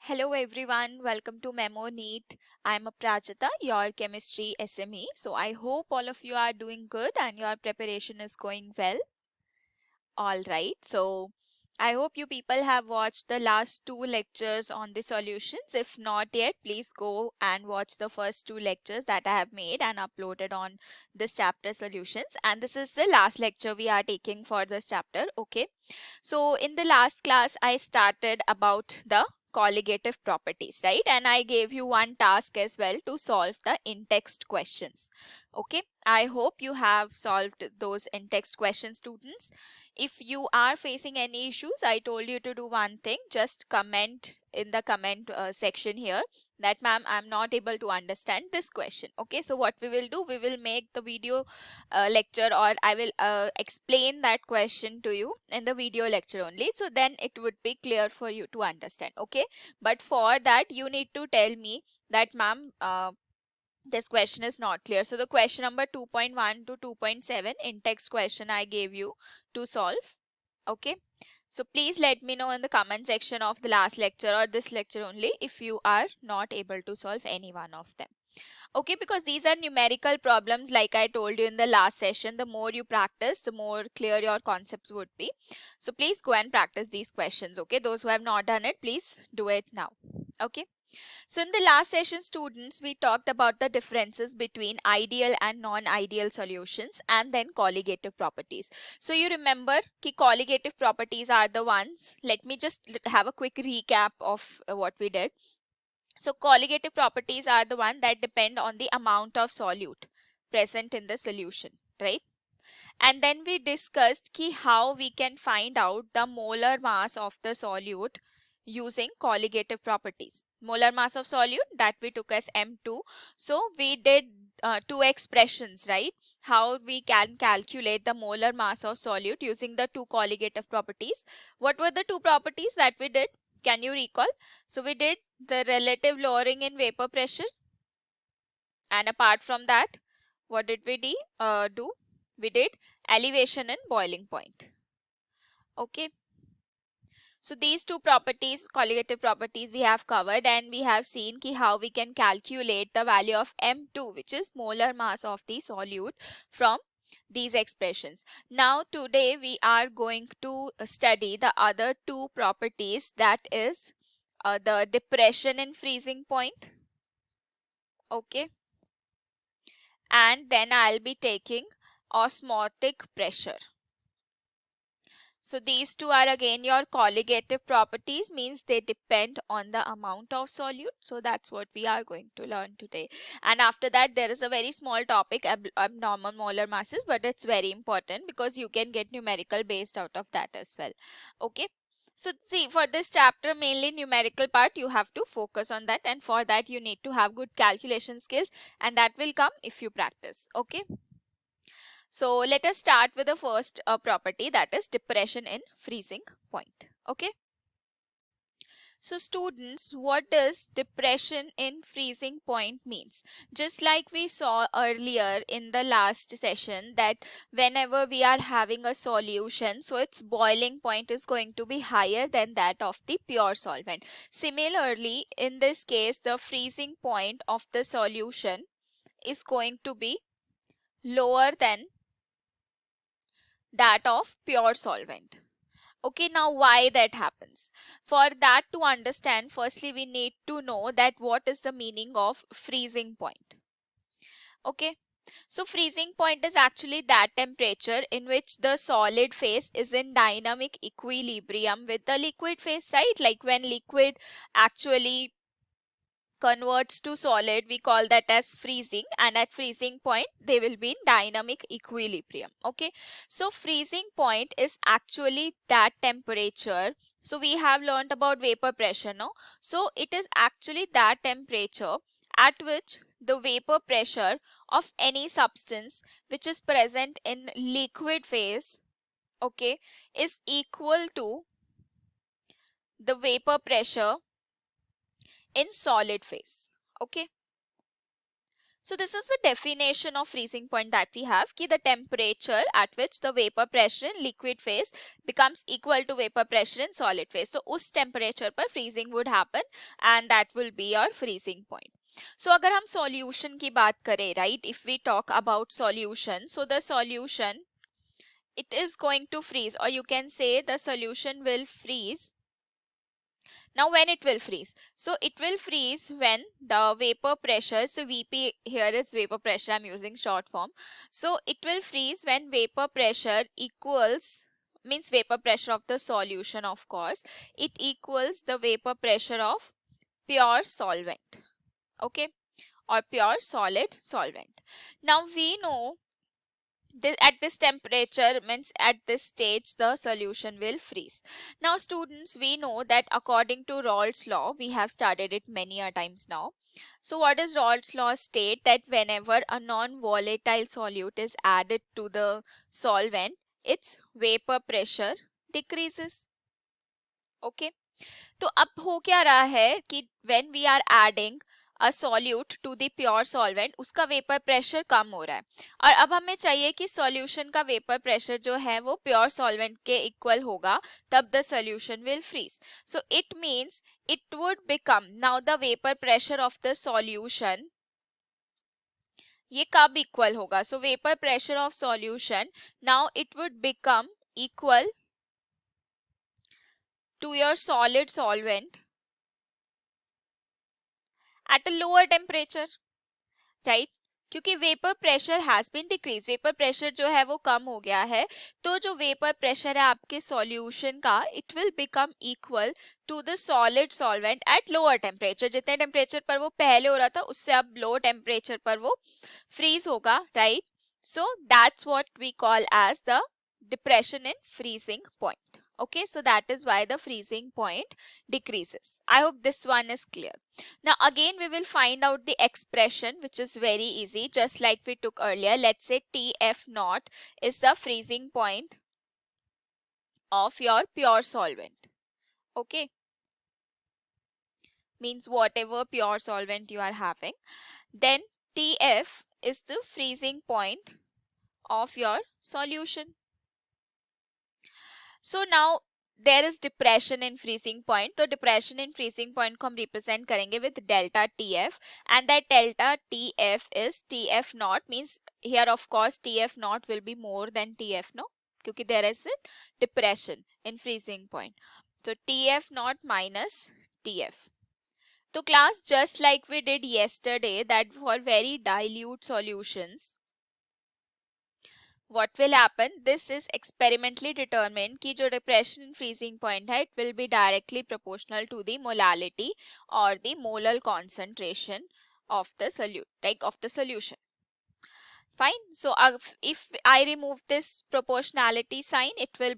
Hello everyone, welcome to Memoneet. I'm Prajita, your chemistry SME. So I hope all of you are doing good and your preparation is going well. All right, so I hope you people have watched the last two lectures on the solutions. If not yet, please go and watch the first two lectures that I have made and uploaded on this chapter solutions. And this is the last lecture we are taking for this chapter. Okay. So in the last class, I started about the colligative properties, right? And I gave you one task as well to solve the in-text questions. Okay, I hope you have solved those in-text questions, students. If you are facing any issues, I told you to do one thing, just comment in the comment section here that ma'am, I'm not able to understand this question. Okay, so what we will do, we will make the video lecture, or I will explain that question to you in the video lecture only, so then it would be clear for you to understand. Okay, but for that you need to tell me that ma'am, this question is not clear. So the question number 2.1 to 2.7 in text question I gave you to solve. Okay, so please let me know in the comment section of the last lecture or this lecture only if you are not able to solve any one of them. Okay, because these are numerical problems, like I told you in the last session. The more you practice, the more clear your concepts would be. So please go and practice these questions. Okay, those who have not done it, please do it now. Okay, so in the last session, students, we talked about the differences between ideal and non-ideal solutions and then colligative properties. So you remember कि colligative properties are the ones. Let me just have a quick recap of what we did. So colligative properties are the one that depend on the amount of solute present in the solution, right? And then we discussed ki how we can find out the molar mass of the solute using colligative properties. Molar mass of solute, that we took as M2. So we did two expressions, right? How we can calculate the molar mass of solute using the two colligative properties. What were the two properties that we did? Can you recall? So we did the relative lowering in vapor pressure, and apart from that, what did we do? We did elevation and boiling point. Okay, so these two properties, colligative properties, we have covered, and we have seen ki how we can calculate the value of M2, which is molar mass of the solute, from these expressions. Now today we are going to study the other two properties, that is the depression in freezing point. Okay, and then I'll be taking osmotic pressure. So these two are again your colligative properties, means they depend on the amount of solute. So that's what we are going to learn today. And after that, there is a very small topic, abnormal molar masses, but it's very important because you can get numerical based out of that as well. Okay. So see, for this chapter, mainly numerical part, you have to focus on that, and for that you need to have good calculation skills, and that will come if you practice. Okay. So let us start with the first property, that is depression in freezing point. Okay. So students, what does depression in freezing point means? Just like we saw earlier in the last session, that whenever we are having a solution, so its boiling point is going to be higher than that of the pure solvent. Similarly, in this case, the freezing point of the solution is going to be lower than that of pure solvent. Okay, now why that happens? For that to understand, firstly we need to know that what is the meaning of freezing point. Okay, so freezing point is actually that temperature in which the solid phase is in dynamic equilibrium with the liquid phase, right? Like when liquid actually converts to solid, we call that as freezing, and at freezing point they will be in dynamic equilibrium. Okay, so freezing point is actually that temperature. So we have learned about vapor pressure, no? So it is actually that temperature at which the vapor pressure of any substance which is present in liquid phase, okay, is equal to the vapor pressure in solid phase. Okay, So this is the definition of freezing point that we have, कि the temperature at which the vapor pressure in liquid phase becomes equal to vapor pressure in solid phase. So उस temperature पर freezing would happen and that will be your freezing point. So अगर हम solution की बात करें, right, if we talk about solution, so the solution, it is going to freeze, or you can say the solution will freeze. Now when it will freeze? So it will freeze when the vapor pressure, so Vp here is vapor pressure, I'm using short form. So it will freeze when vapor pressure equals, means vapor pressure of the solution, of course, it equals the vapor pressure of pure solvent, okay, or pure solid solvent. Now we know at this temperature, means at this stage the solution will freeze. Now students, we know that according to Raoult's law, we have studied it many a times now. So what does Raoult's law state? That whenever a non-volatile solute is added to the solvent, its vapor pressure decreases. Okay. तो अब हो क्या रहा है कि when we are adding a solute to the pure solvent, उसका vapour pressure कम हो रहा है, और अब हमें चाहिए कि सॉल्यूशन का वेपर प्रेशर जो है वो प्योर सॉल्वेंट के इक्वल होगा, तब the solution will freeze. So it means it would become, now the vapour pressure of the solution, ये कब इक्वल होगा? So vapour pressure of solution, now it would become equal to your solid solvent at a lower temperature, right? क्योंकि vapour pressure has been decrease, vapour pressure जो है वो कम हो गया है, तो जो वेपर प्रेशर है आपके सॉल्यूशन का, it will become equal to the solid solvent at lower temperature. जितने टेम्परेचर पर वो पहले हो रहा था उससे अब लो टेम्परेचर पर वो फ्रीज होगा, right? So that's what we call as the depression in freezing point. Okay, so that is why the freezing point decreases. I hope this one is clear. Now again we will find out the expression, which is very easy, just like we took earlier. Let's say Tf naught is the freezing point of your pure solvent. Okay, means whatever pure solvent you are having, then Tf is the freezing point of your solution. So now there is depression in freezing point. तो depression in freezing point को हम represent करेंगे with delta TF, and that delta TF is TF naught, means here of course TF naught will be more than TF, no, क्योंकि there is a depression in freezing point. So TF naught minus TF. So class, just like we did yesterday, that for very dilute solutions, what will happen, this is experimentally determined कि जो depression in freezing point है, it will be directly proportional to the molality or the molar concentration of the solute, like of the solution. Fine. So if I remove this proportionality sign, it will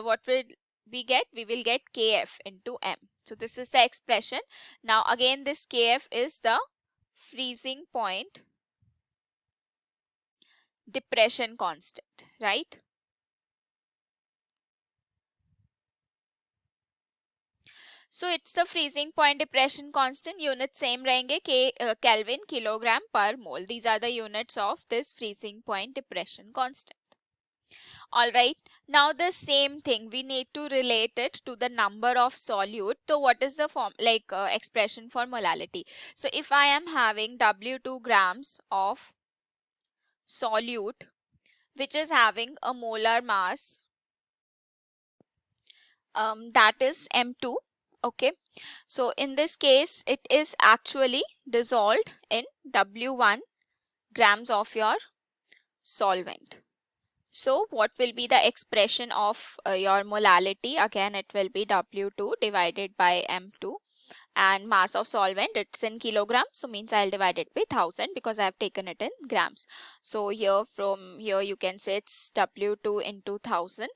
what will we get? We will get Kf into M. So this is the expression. Now again this Kf is the freezing point depression constant, right? So it's the freezing point depression constant. Units same रहेंगे, Kelvin, kilogram per mole. These are the units of this freezing point depression constant. Alright, now the same thing, we need to relate it to the number of solute. So what is the form, like expression for molality? So if I am having W2 grams of solute, which is having a molar mass, that is M2. Okay, so in this case it is actually dissolved in W1 grams of your solvent. So what will be the expression of your molality? Again it will be W2 divided by M2, and mass of solvent, it's in kilograms, so means I'll divide it by 1000 because I have taken it in grams. So here, from here you can say it's W2 into 1000.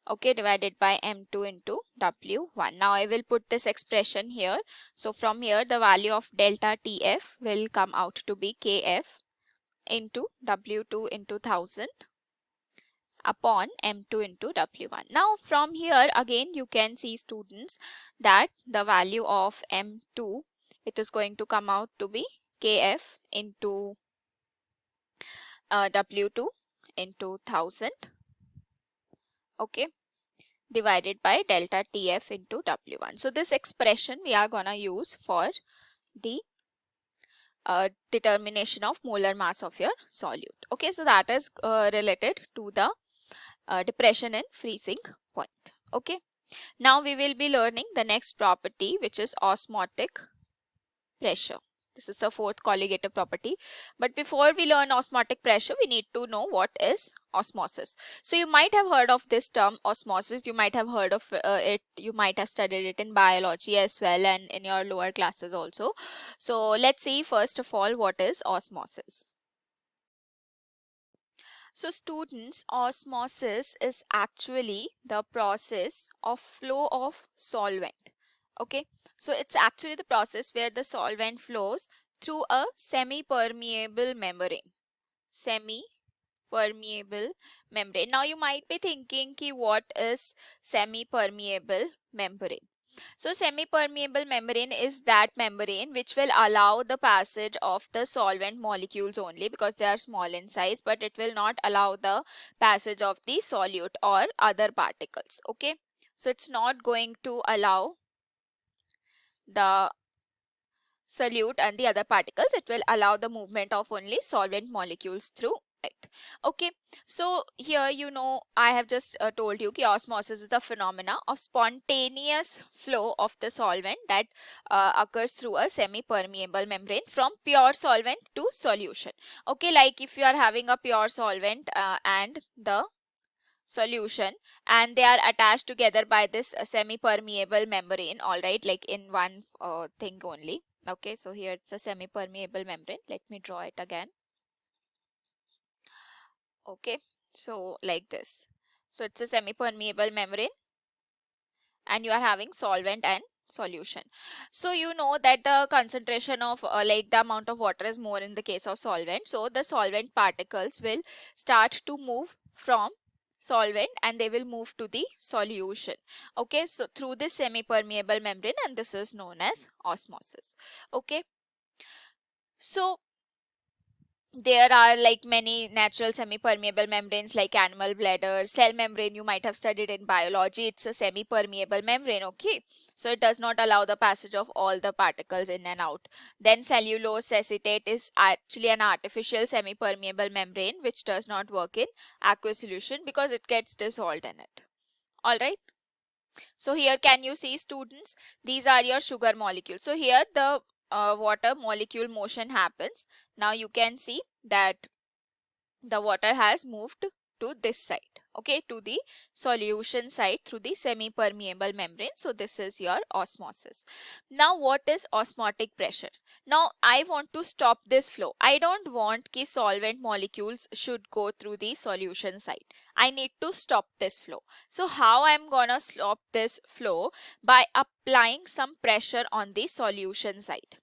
Okay, divided by M2 into W1. Now I will put this expression here. So from here the value of delta TF will come out to be KF into W2 into 1000 upon M2 into W1. Now from here again you can see, students, that the value of M2, it is going to come out to be Kf into W2 into 1000, okay, divided by delta Tf into W1. So this expression we are gonna use for the determination of molar mass of your solute. Okay, so that is related to the depression and freezing point. Okay, now we will be learning the next property, which is osmotic pressure. This is the fourth colligative property. But before we learn osmotic pressure, we need to know what is osmosis. So you might have heard of this term osmosis. You might have heard of it. You might have studied it in biology as well and in your lower classes also. So let's see first of all what is osmosis. So students, osmosis is actually the process of flow of solvent. Okay, so it's actually the process where the solvent flows through a semi-permeable membrane. Semi-permeable membrane. Now you might be thinking ki what is semi-permeable membrane? So semi-permeable membrane is that membrane which will allow the passage of the solvent molecules only because they are small in size, but it will not allow the passage of the solute or other particles. Okay, so it's not going to allow the solute and the other particles. It will allow the movement of only solvent molecules through it. Okay, so here I have just told you that osmosis is the phenomena of spontaneous flow of the solvent that occurs through a semi-permeable membrane from pure solvent to solution. Okay, like if you are having a pure solvent and the solution and they are attached together by this semi-permeable membrane, all right, like in one thing only. Okay, so here it's a semi-permeable membrane. Let me draw it again. Okay, so like this. So it's a semi-permeable membrane and you are having solvent and solution. So you know that the concentration of like the amount of water is more in the case of solvent. So the solvent particles will start to move from solvent and they will move to the solution. Okay, so through this semi-permeable membrane, and this is known as osmosis. Okay, so there are like many natural semi-permeable membranes like animal bladder, cell membrane you might have studied in biology. It's a semi-permeable membrane, okay? So it does not allow the passage of all the particles in and out. Then cellulose acetate is actually an artificial semi-permeable membrane which does not work in aqueous solution because it gets dissolved in it. Alright. So here can you see students, these are your sugar molecules. So here the water molecule motion happens. Now you can see that the water has moved to this side, okay, to the solution side through the semi-permeable membrane. So this is your osmosis. Now what is osmotic pressure? Now I want to stop this flow. I don't want ki solvent molecules should go through the solution side. I need to stop this flow. So how I'm gonna stop this flow? By applying some pressure on the solution side.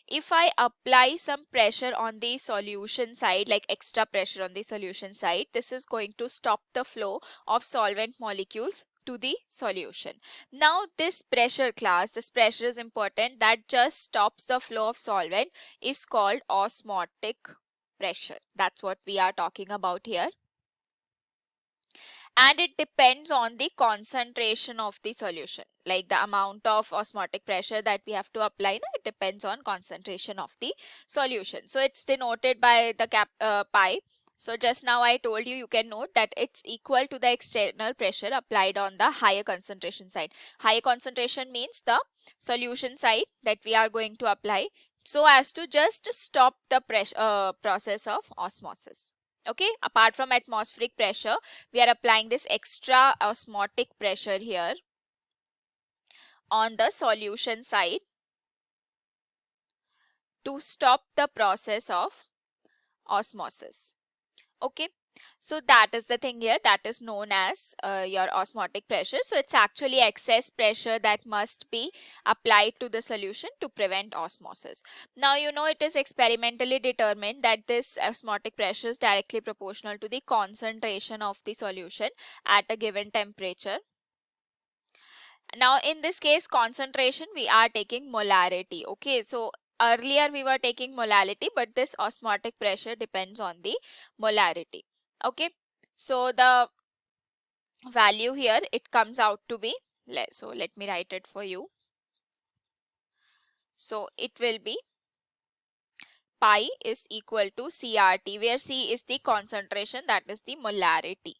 If I apply some pressure on the solution side, like extra pressure on the solution side, this is going to stop the flow of solvent molecules to the solution. Now this pressure class, this pressure is important, that just stops the flow of solvent, is called osmotic pressure. That's what we are talking about here. And it depends on the concentration of the solution, like the amount of osmotic pressure that we have to apply. It depends on concentration of the solution. So it's denoted by the pi. So just now I told you, you can note that it's equal to the external pressure applied on the higher concentration side. Higher concentration means the solution side that we are going to apply so as to just stop the process of osmosis. Okay, apart from atmospheric pressure, we are applying this extra osmotic pressure here on the solution side to stop the process of osmosis. Okay, so that is the thing here, that is known as your osmotic pressure. So it's actually excess pressure that must be applied to the solution to prevent osmosis. Now it is experimentally determined that this osmotic pressure is directly proportional to the concentration of the solution at a given temperature. Now in this case concentration we are taking molarity. Okay, so earlier we were taking molality, but this osmotic pressure depends on the molarity. Okay, so the value here, it comes out to be, so let me write it for you. So it will be pi is equal to CRT, where C is the concentration, that is the molarity.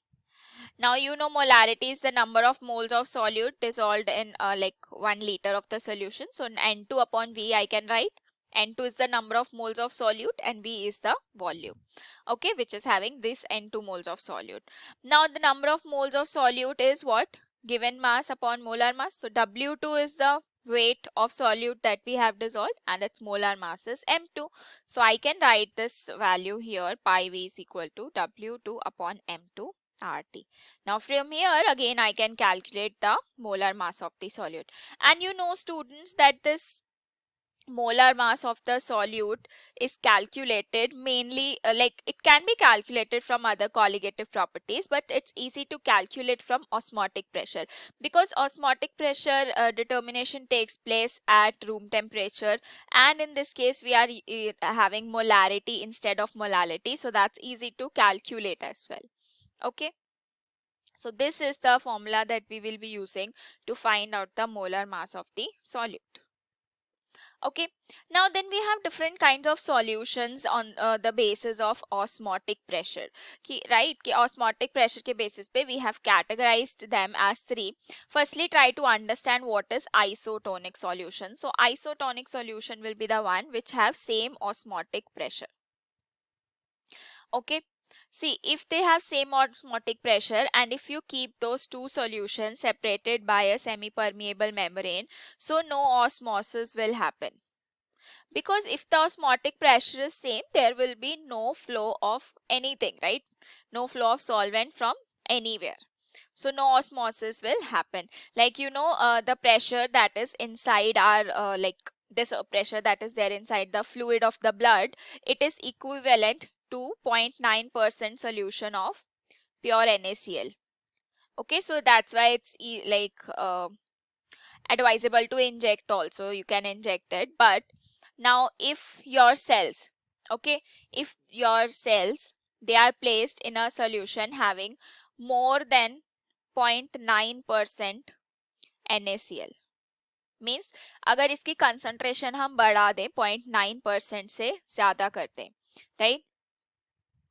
Now you know molarity is the number of moles of solute dissolved in like 1 liter of the solution. So N2 upon V I can write. N2 is the number of moles of solute and V is the volume. Okay, which is having this N2 moles of solute. Now the number of moles of solute is what? Given mass upon molar mass. So W2 is the weight of solute that we have dissolved and its molar mass is M2. So I can write this value here, pi V is equal to W2 upon M2 RT. Now from here again I can calculate the molar mass of the solute. And you know students that this molar mass of the solute is calculated mainly like it can be calculated from other colligative properties, but it's easy to calculate from osmotic pressure, because osmotic pressure determination takes place at room temperature, and in this case we are having molarity instead of molality, so that's easy to calculate as well. Okay, so this is the formula that we will be using to find out the molar mass of the solute. Okay, now then we have different kinds of solutions on the basis of osmotic pressure. Right, osmotic pressure ke basis pe we have categorized them as three. Firstly, try to understand what is isotonic solution. So isotonic solution will be the one which have same osmotic pressure. Okay, see, if they have same osmotic pressure and if you keep those two solutions separated by a semi-permeable membrane, so no osmosis will happen. Because if the osmotic pressure is same, there will be no flow of anything, right? No flow of solvent from anywhere. So no osmosis will happen. Like you know, the pressure that is inside our like this pressure that is there inside the fluid of the blood, it is equivalent to 0.9% solution of pure NaCl. Okay, so that's why it's like advisable to inject also. You can inject it, but now if your cells, okay, if your cells, they are placed in a solution having more than 0.9% NaCl, means अगर इसकी concentration हम बढ़ा दें 0.9% से ज्यादा कर दें, right,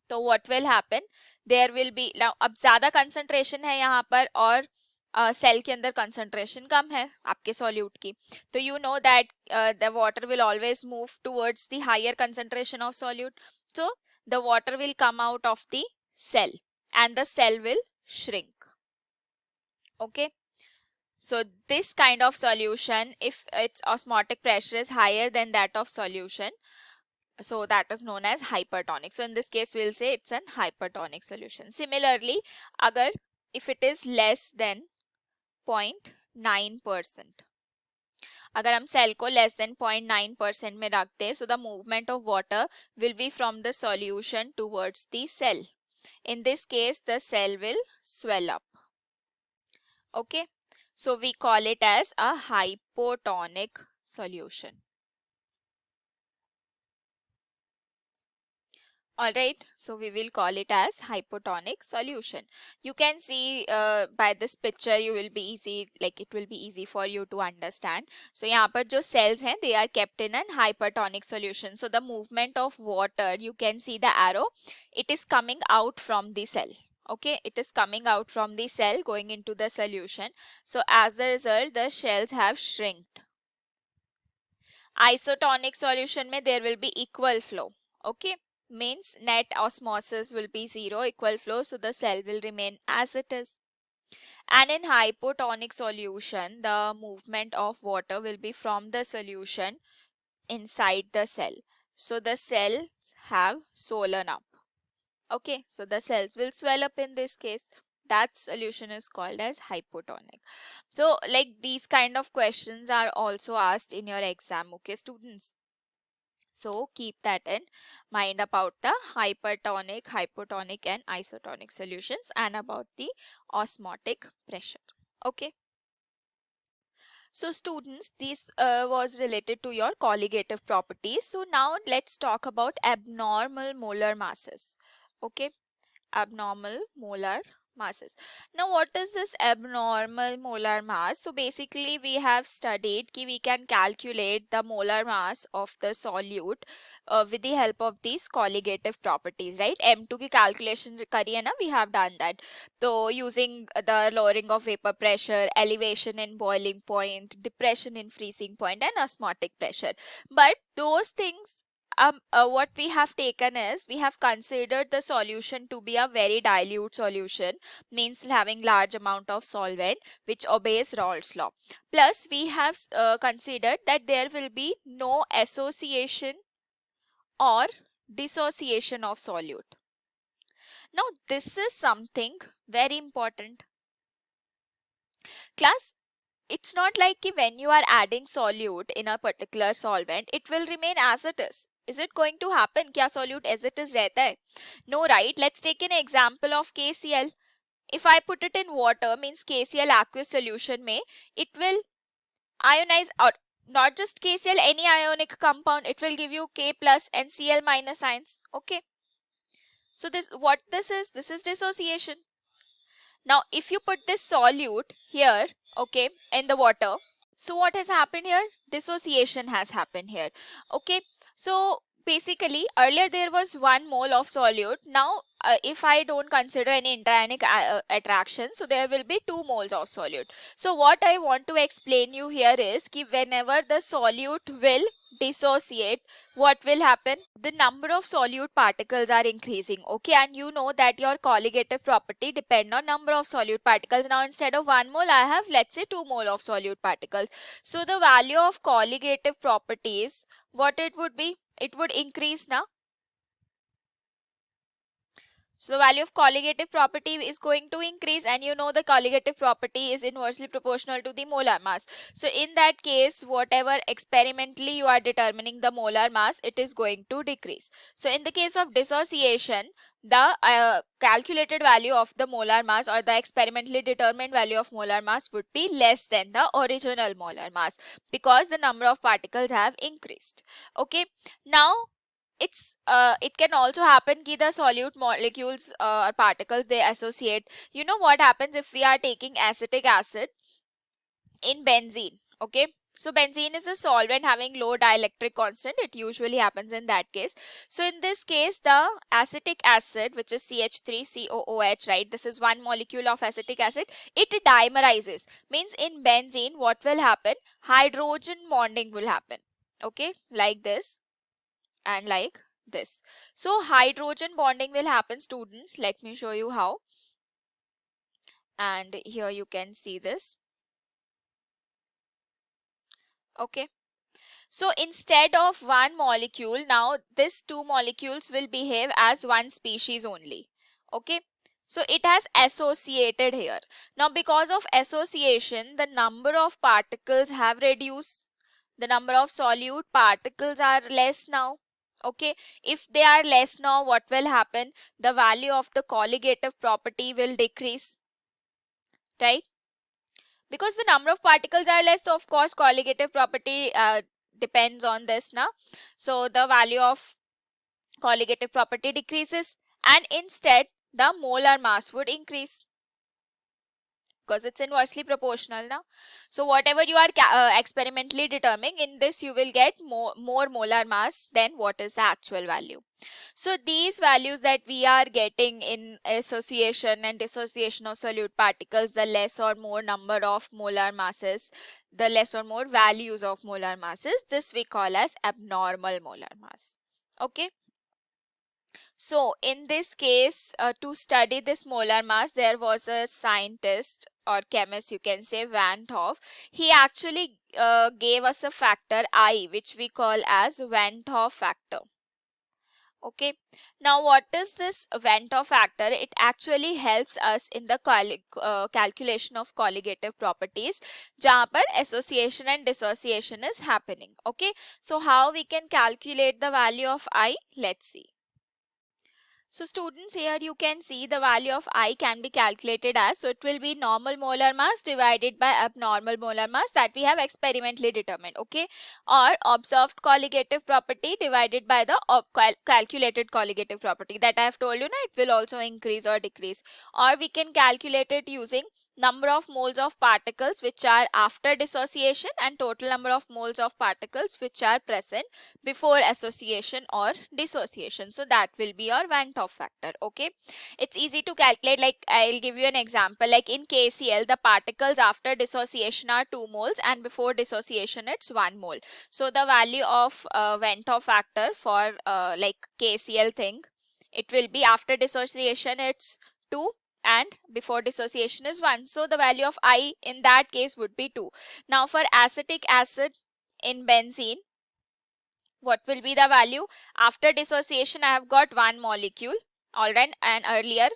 तो what will happen, there will be, अब ज्यादा कंसंट्रेशन है यहाँ पर और सेल के अंदर कंसंट्रेशन कम है आपके सॉल्यूट की, तो you know that the water will always move towards the higher concentration of solute, so the water will come out of the cell and the cell will shrink. Okay, so this kind of solution, if its osmotic pressure is higher than that of solution, so that is known as hypertonic. So in this case we'll say it's an hypertonic solution. Similarly, agar if it is less than 0.9%, अगर हम cell को less than 0.9% में रखते हैं, so the movement of water will be from the solution towards the cell. In this case, the cell will swell up. Okay, so we call it as a hypotonic solution. Alright, so we will call it as hypotonic solution. You can see by this picture you will be easy, like it will be easy for you to understand. So यहाँ पर जो cells हैं, they are kept in an hypertonic solution. So the movement of water, you can see the arrow, it is coming out from the cell. Okay, it is coming out from the cell going into the solution. So as a result, the shells have shrinked. Isotonic solution में there will be equal flow. Okay, means net osmosis will be zero, equal flow, so the cell will remain as it is. And in hypotonic solution, the movement of water will be from the solution inside the cell. So the cells have swollen up. Okay, so the cells will swell up in this case. That solution is called as hypotonic. So like these kind of questions are also asked in your exam, okay students? So keep that in mind about the hypertonic, hypotonic and isotonic solutions and about the osmotic pressure. Okay. So students, this was related to your colligative properties. So now let's talk about abnormal molar masses. Okay, abnormal molar masses. Now what is this abnormal molar mass? So basically we have studied कि we can calculate the molar mass of the solute with the help of these colligative properties, right? M2 की calculation करी है ना, we have done that. So using the lowering of vapor pressure, elevation in boiling point, depression in freezing point and osmotic pressure. But those things what we have taken is we have considered the solution to be a very dilute solution, means having large amount of solvent which obeys Raoult's law. Plus we have considered that there will be no association or dissociation of solute. Now this is something very important. Class, it's not like कि when you are adding solute in a particular solvent, it will remain as it is. Is it going to happen? क्या solute as it is रहता है? No, right? Let's take an example of KCl. If I put it in water, means KCl aqueous solution में, it will ionize, or not just KCl, any ionic compound, it will give you K plus and Cl minus ions. Okay. So this is dissociation. Now if you put this solute here, okay, in the water, so what has happened here? Dissociation has happened here. Okay. So basically earlier there was 1 mole of solute. Now if I don't consider any interionic attraction, so there will be 2 moles of solute. So what I want to explain you here is कि whenever the solute will dissociate, what will happen? The number of solute particles are increasing. Okay, and you know that your colligative property depend on number of solute particles. Now instead of 1 mole I have, let's say, 2 mole of solute particles. So the value of colligative properties, what it would be? It would increase now. So the value of colligative property is going to increase, and you know the colligative property is inversely proportional to the molar mass. So in that case, whatever experimentally you are determining the molar mass, it is going to decrease. So in the case of dissociation, the calculated value of the molar mass or the experimentally determined value of molar mass would be less than the original molar mass because the number of particles have increased. Okay, now it can also happen कि the solute molecules or particles they associate. You know what happens if we are taking acetic acid in benzene? Okay, so benzene is a solvent having low dielectric constant. It usually happens in that case. So in this case, the acetic acid, which is CH3COOH, right? This is one molecule of acetic acid. It dimerizes. Means in benzene, what will happen? Hydrogen bonding will happen. Okay, like this and like this. So hydrogen bonding will happen, students. Let me show you how. And here you can see this. Okay. So instead of one molecule, now these 2 molecules will behave as one species only. Okay. So it has associated here. Now because of association, the number of particles have reduced. The number of solute particles are less now. Okay, if they are less now, what will happen? The value of the colligative property will decrease, right? Because the number of particles are less, so of course colligative property depends on this now. So the value of colligative property decreases, and instead the molar mass would increase because it's inversely proportional now. So whatever you are experimentally determining, in this you will get more molar mass than what is the actual value. So these values that we are getting in association and dissociation of solute particles, the less or more number of molar masses, the less or more values of molar masses, this we call as abnormal molar mass. Okay. So in this case, to study this molar mass, there was a scientist or chemist, you can say, Van 't Hoff. He actually gave us a factor I, which we call as Van 't Hoff factor. Okay. Now what is this Van 't Hoff factor? It actually helps us in the calculation of colligative properties, जहाँ पर association and dissociation is happening. Okay. So how we can calculate the value of I? Let's see. So students, here you can see the value of I can be calculated as, so it will be normal molar mass divided by abnormal molar mass that we have experimentally determined, okay, or observed colligative property divided by the calculated colligative property that I have told you, it will also increase or decrease, or we can calculate it using number of moles of particles which are after dissociation and total number of moles of particles which are present before association or dissociation. So that will be your Van 't Hoff factor. Okay, it's easy to calculate. Like I'll give you an example. Like in KCl, the particles after dissociation are 2 moles and before dissociation it's 1 mole. So the value of Van 't Hoff factor for like KCl thing, it will be after dissociation it's 2 and before dissociation is 1. So the value of I in that case would be 2. Now for acetic acid in benzene, what will be the value? After dissociation I have got 1 molecule, alright, and earlier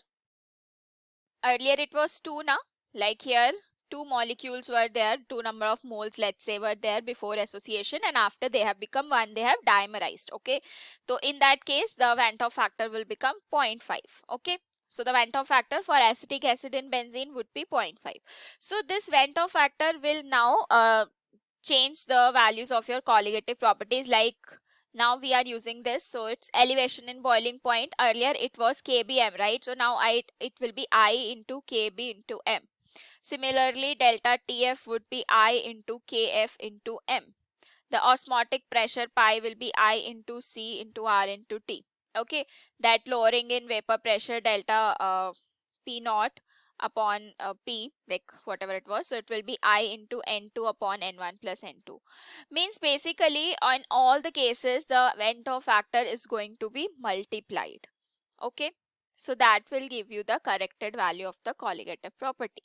it was 2 now, like here 2 molecules were there, 2 number of moles let's say were there before association, and after they have become 1 they have dimerized. Okay, so in that case the Van 't Hoff factor will become 0.5. Okay, so the Van 't Hoff factor for acetic acid in benzene would be 0.5. So this Van 't Hoff factor will now change the values of your colligative properties. Like now we are using this, so it's elevation in boiling point. Earlier it was kbm, right? So now it will be I into kb into m. Similarly, delta tf would be I into kf into m. The osmotic pressure pi will be I into c into r into t. Okay, that lowering in vapor pressure delta p naught upon p, like whatever it was, so it will be I into n2 upon n1 plus n2. Means basically on all the cases the Van 't Hoff factor is going to be multiplied. Okay, so that will give you the corrected value of the colligative property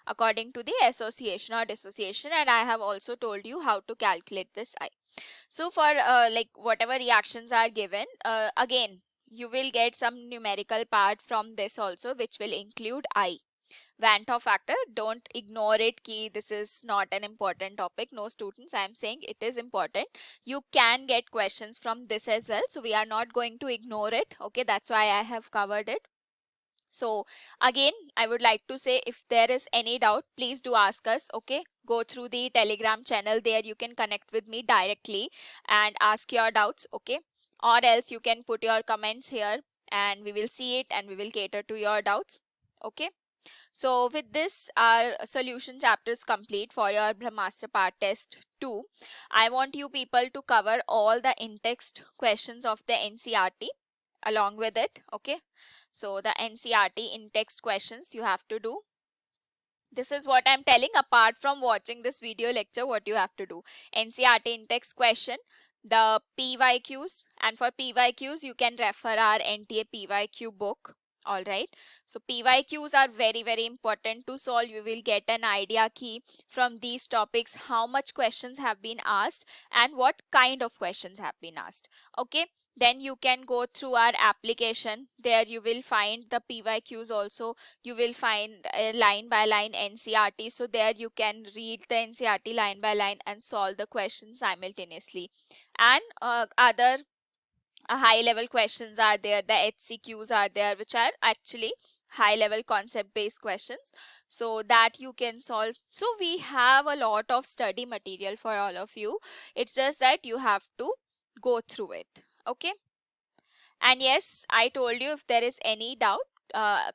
according to the association or dissociation, and I have also told you how to calculate this I. So for like whatever reactions are given, again you will get some numerical part from this also, which will include I. Van 't Hoff factor, don't ignore it ki this is not an important topic. No students, I am saying it is important. You can get questions from this as well, so we are not going to ignore it. Okay, that's why I have covered it. So again, I would like to say, if there is any doubt, please do ask us. Okay, go through the Telegram channel, there you can connect with me directly and ask your doubts. Okay, or else you can put your comments here and we will see it and we will cater to your doubts. Okay, so with this our solution chapter is complete for your Brahmastra part test 2. I want you people to cover all the in-text questions of the NCERT along with it. Okay, so the NCERT in-text questions you have to do. This is what I'm telling, apart from watching this video lecture, what you have to do. NCERT in-text question, the PYQs, and for PYQs you can refer our NTA PYQ book. Alright, so PYQs are very important to solve. You will get an idea key from these topics how much questions have been asked and what kind of questions have been asked. Okay, then you can go through our application. There you will find the PYQs also. You will find a line by line NCERT. So there you can read the NCERT line by line and solve the questions simultaneously. And other high level questions are there, the HCQs are there, which are actually high level concept based questions, so that you can solve. So we have a lot of study material for all of you. It's just that you have to go through it. Okay, and yes, I told you, if there is any doubt,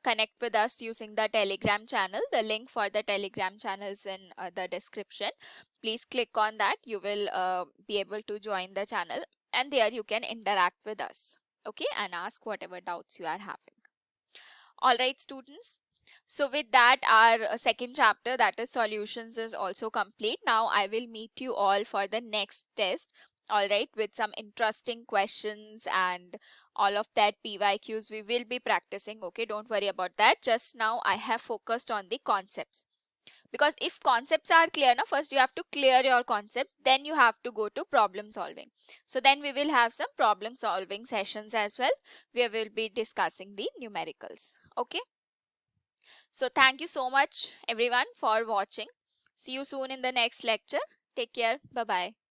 connect with us using the Telegram channel. The link for the Telegram channel is in the description. Please click on that. You will be able to join the channel and there you can interact with us. Okay, and ask whatever doubts you are having. Alright students, so with that our second chapter, that is solutions, is also complete. Now I will meet you all for the next test. Alright, with some interesting questions and all of that PYQs we will be practicing. Okay, don't worry about that. Just now I have focused on the concepts, because if concepts are clear now, first you have to clear your concepts, then you have to go to problem solving. So then we will have some problem solving sessions as well, where we will be discussing the numericals. Okay, so thank you so much everyone for watching. See you soon in the next lecture. Take care. Bye bye.